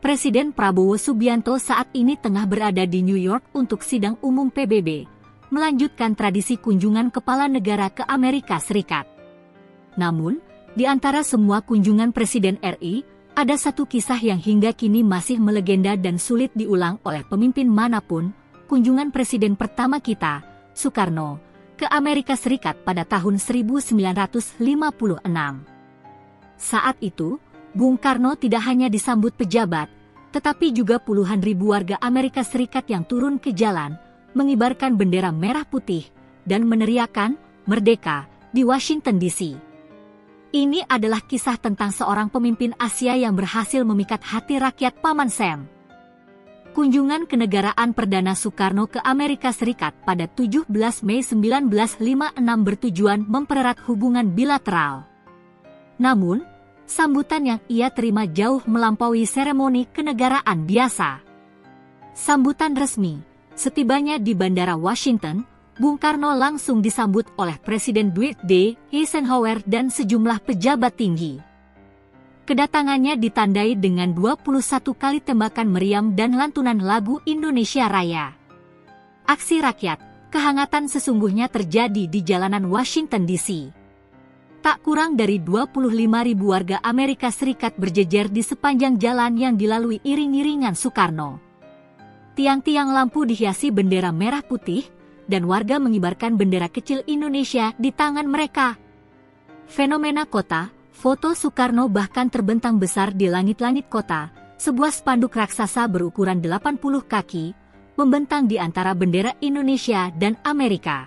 Presiden Prabowo Subianto saat ini tengah berada di New York untuk sidang umum PBB, melanjutkan tradisi kunjungan kepala negara ke Amerika Serikat. Namun, di antara semua kunjungan Presiden RI, ada satu kisah yang hingga kini masih melegenda dan sulit diulang oleh pemimpin manapun, kunjungan Presiden pertama kita, Soekarno, ke Amerika Serikat pada tahun 1956. Saat itu, Bung Karno tidak hanya disambut pejabat, tetapi juga puluhan ribu warga Amerika Serikat yang turun ke jalan, mengibarkan bendera merah putih, dan meneriakkan "Merdeka" di Washington DC. Ini adalah kisah tentang seorang pemimpin Asia yang berhasil memikat hati rakyat Paman Sam. Kunjungan kenegaraan Perdana Soekarno ke Amerika Serikat pada 17 Mei 1956 bertujuan mempererat hubungan bilateral. Namun, sambutan yang ia terima jauh melampaui seremoni kenegaraan biasa. Sambutan resmi, setibanya di Bandara Washington, Bung Karno langsung disambut oleh Presiden Dwight D. Eisenhower dan sejumlah pejabat tinggi. Kedatangannya ditandai dengan 21 kali tembakan meriam dan lantunan lagu Indonesia Raya. Aksi rakyat, kehangatan sesungguhnya terjadi di jalanan Washington DC. Tak kurang dari 25.000 warga Amerika Serikat berjejer di sepanjang jalan yang dilalui iring-iringan Soekarno. Tiang-tiang lampu dihiasi bendera merah putih, dan warga mengibarkan bendera kecil Indonesia di tangan mereka. Fenomena kota, foto Soekarno bahkan terbentang besar di langit-langit kota, sebuah spanduk raksasa berukuran 80 kaki, membentang di antara bendera Indonesia dan Amerika.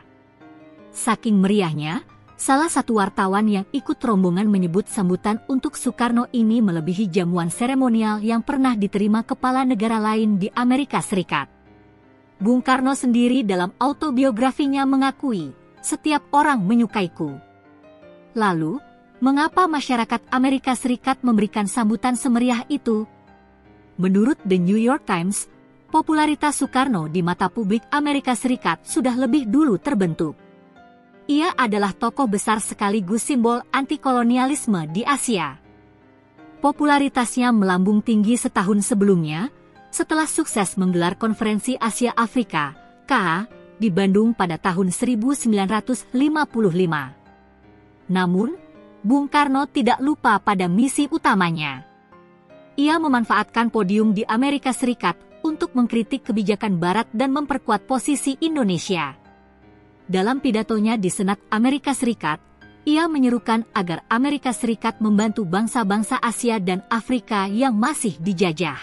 Saking meriahnya, salah satu wartawan yang ikut rombongan menyebut sambutan untuk Soekarno ini melebihi jamuan seremonial yang pernah diterima kepala negara lain di Amerika Serikat. Bung Karno sendiri dalam autobiografinya mengakui, "Setiap orang menyukaiku." Lalu, mengapa masyarakat Amerika Serikat memberikan sambutan semeriah itu? Menurut The New York Times, popularitas Soekarno di mata publik Amerika Serikat sudah lebih dulu terbentuk. Ia adalah tokoh besar sekaligus simbol anti-kolonialisme di Asia. Popularitasnya melambung tinggi setahun sebelumnya, setelah sukses menggelar konferensi Asia Afrika, KA, di Bandung pada tahun 1955. Namun, Bung Karno tidak lupa pada misi utamanya. Ia memanfaatkan podium di Amerika Serikat untuk mengkritik kebijakan Barat dan memperkuat posisi Indonesia. Dalam pidatonya di Senat Amerika Serikat, ia menyerukan agar Amerika Serikat membantu bangsa-bangsa Asia dan Afrika yang masih dijajah.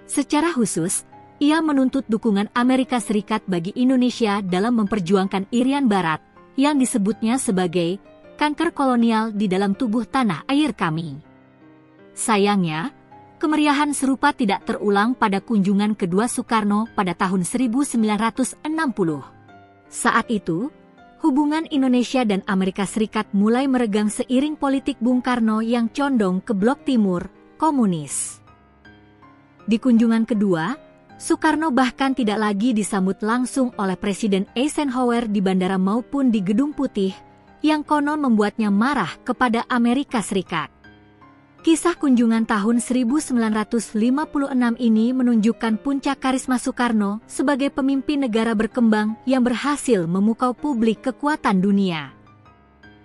Secara khusus, ia menuntut dukungan Amerika Serikat bagi Indonesia dalam memperjuangkan Irian Barat, yang disebutnya sebagai kanker kolonial di dalam tubuh tanah air kami. Sayangnya, kemeriahan serupa tidak terulang pada kunjungan kedua Soekarno pada tahun 1960. Saat itu, hubungan Indonesia dan Amerika Serikat mulai meregang seiring politik Bung Karno yang condong ke blok timur, komunis. Di kunjungan kedua, Soekarno bahkan tidak lagi disambut langsung oleh Presiden Eisenhower di bandara maupun di Gedung Putih, yang konon membuatnya marah kepada Amerika Serikat. Kisah kunjungan tahun 1956 ini menunjukkan puncak karisma Soekarno sebagai pemimpin negara berkembang yang berhasil memukau publik kekuatan dunia.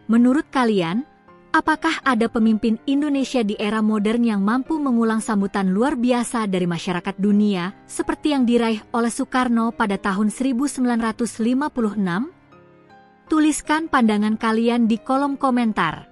Menurut kalian, apakah ada pemimpin Indonesia di era modern yang mampu mengulang sambutan luar biasa dari masyarakat dunia seperti yang diraih oleh Soekarno pada tahun 1956? Tuliskan pandangan kalian di kolom komentar.